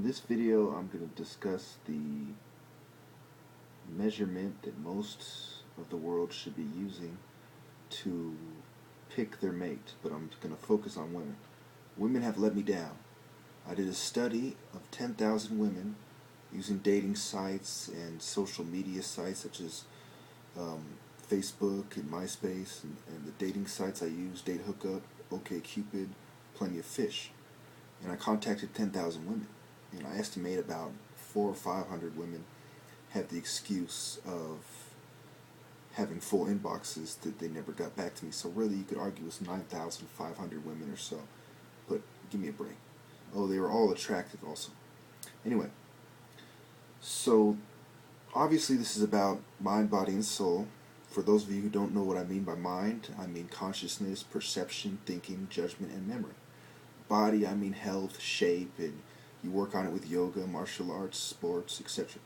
In this video, I'm going to discuss the measurement that most of the world should be using to pick their mate, but I'm going to focus on women. Women have let me down. I did a study of 10,000 women using dating sites and social media sites such as Facebook and MySpace and the dating sites I use, Date Hookup, OkCupid, Plenty of Fish. And I contacted 10,000 women. And I estimate about 400 or 500 women have the excuse of having full inboxes that they never got back to me. So really you could argue it's 9,500 women or so. But give me a break. Oh, they were all attractive also. Anyway, so obviously this is about mind, body, and soul. For those of you who don't know what I mean by mind, I mean consciousness, perception, thinking, judgment, and memory. Body, I mean health, shape, and you work on it with yoga, martial arts, sports, etc.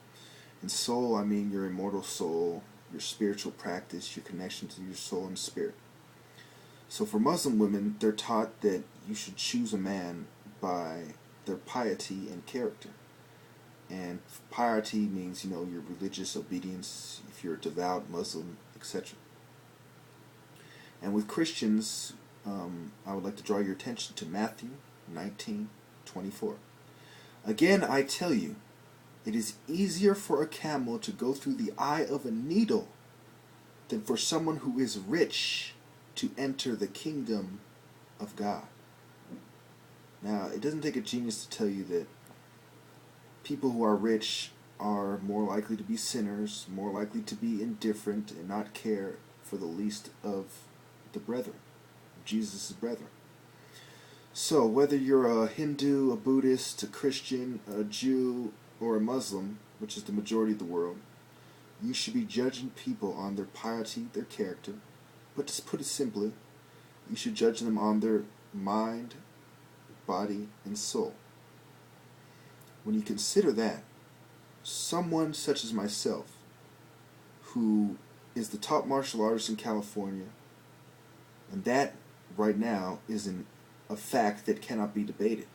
And soul, I mean your immortal soul, your spiritual practice, your connection to your soul and spirit. So for Muslim women, they're taught that you should choose a man by their piety and character. And piety means, your religious obedience, if you're a devout Muslim, etc. And with Christians, I would like to draw your attention to Matthew 19:24. Again, I tell you, it is easier for a camel to go through the eye of a needle than for someone who is rich to enter the kingdom of God. Now, it doesn't take a genius to tell you that people who are rich are more likely to be sinners, more likely to be indifferent and not care for the least of the brethren, Jesus' brethren. So, whether you're a Hindu, a Buddhist, a Christian, a Jew, or a Muslim, which is the majority of the world, you should be judging people on their piety, their character. But to put it simply, you should judge them on their mind, body, and soul. When you consider that, someone such as myself, who is the top martial artist in California, and that right now is a fact that cannot be debated.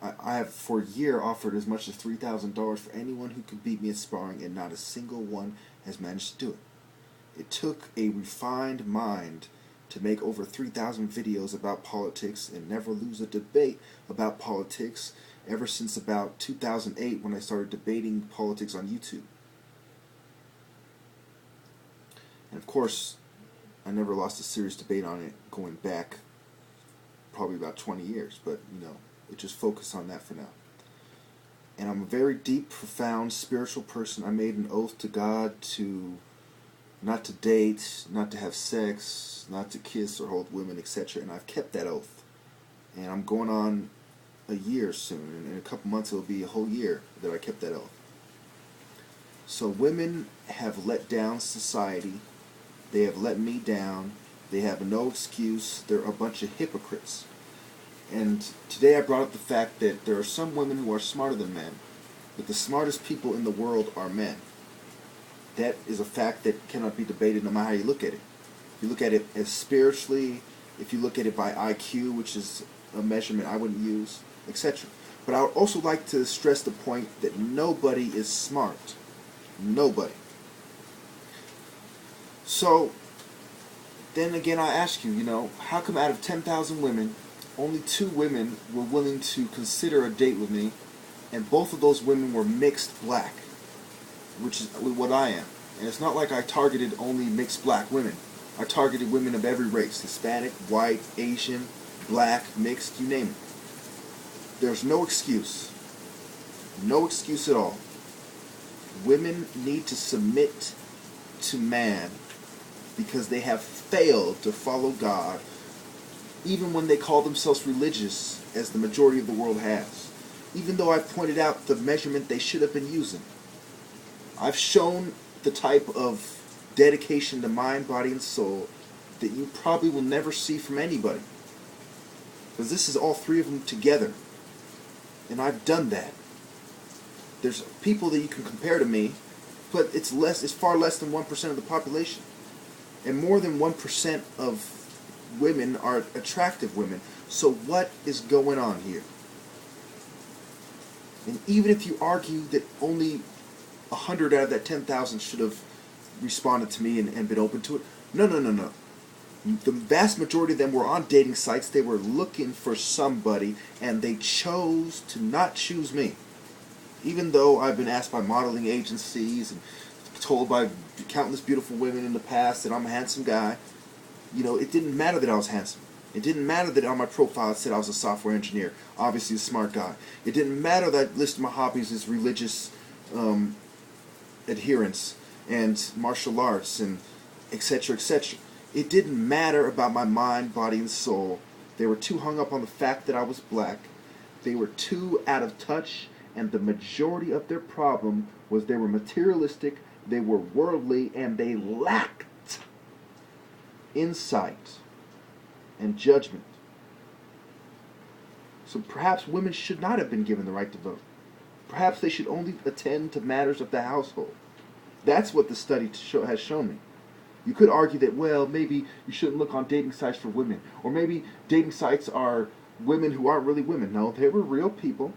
I have for a year offered as much as $3,000 for anyone who could beat me at sparring, and not a single one has managed to do it. It took a refined mind to make over 3,000 videos about politics and never lose a debate about politics ever since about 2008 when I started debating politics on YouTube. And of course, I never lost a serious debate on it going back probably about 20 years, but it just focused on that for now. And I'm a very deep, profound, spiritual person. I made an oath to God to not to date, not to have sex, not to kiss or hold women, etc. And I've kept that oath. And I'm going on a year soon. And in a couple months it'll be a whole year that I kept that oath. So women have let down society. They have let me down. They have no excuse. They're a bunch of hypocrites. And today I brought up the fact that there are some women who are smarter than men, but the smartest people in the world are men. That is a fact that cannot be debated no matter how you look at it. If you look at it as spiritually, if you look at it by IQ, which is a measurement I wouldn't use, etc. But I would also like to stress the point that nobody is smart. Nobody. So, then again I ask you, how come out of 10,000 women, only 2 women were willing to consider a date with me, and both of those women were mixed black, which is what I am. And it's not like I targeted only mixed black women. I targeted women of every race, Hispanic, white, Asian, black, mixed, you name it. There's no excuse. No excuse at all. Women need to submit to man because they have failed to follow God, even when they call themselves religious, as the majority of the world has. Even though I've pointed out the measurement they should have been using. I've shown the type of dedication to mind, body, and soul that you probably will never see from anybody. Because this is all 3 of them together. And I've done that. There's people that you can compare to me, but it's far less than 1% of the population. And more than 1% of women are attractive women. So what is going on here? And even if you argue that only 100 out of that 10,000 should have responded to me and been open to it, no, no, no, no. The vast majority of them were on dating sites. They were looking for somebody, and they chose to not choose me. Even though I've been asked by modeling agencies and told by countless beautiful women in the past that I'm a handsome guy, it didn't matter that I was handsome. It didn't matter that on my profile it said I was a software engineer, obviously a smart guy. It didn't matter that I listed my hobbies as religious adherence and martial arts and etc., etc. It didn't matter about my mind, body, and soul. They were too hung up on the fact that I was black. They were too out of touch, and the majority of their problem was they were materialistic, they were worldly, and they lacked insight and judgment. So perhaps women should not have been given the right to vote. Perhaps they should only attend to matters of the household. That's what the study has shown me. You could argue that, well, maybe you shouldn't look on dating sites for women. Or maybe dating sites are women who aren't really women. No, they were real people.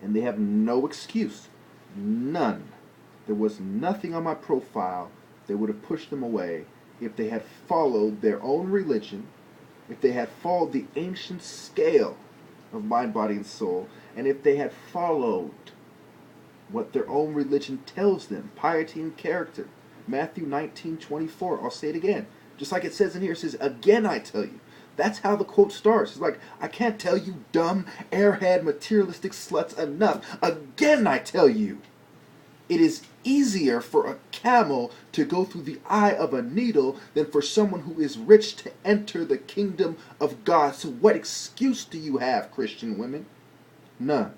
And they have no excuse. None. There was nothing on my profile that would have pushed them away if they had followed their own religion, if they had followed the ancient scale of mind, body, and soul, and if they had followed what their own religion tells them, piety and character. Mathew 19:24. I'll say it again. Just like it says in here, it says, again I tell you. That's how the quote starts. It's like, I can't tell you dumb, airhead, materialistic sluts enough. Again I tell you. It is easier for a camel to go through the eye of a needle than for someone who is rich to enter the kingdom of God. So what excuse do you have, Christian women? None.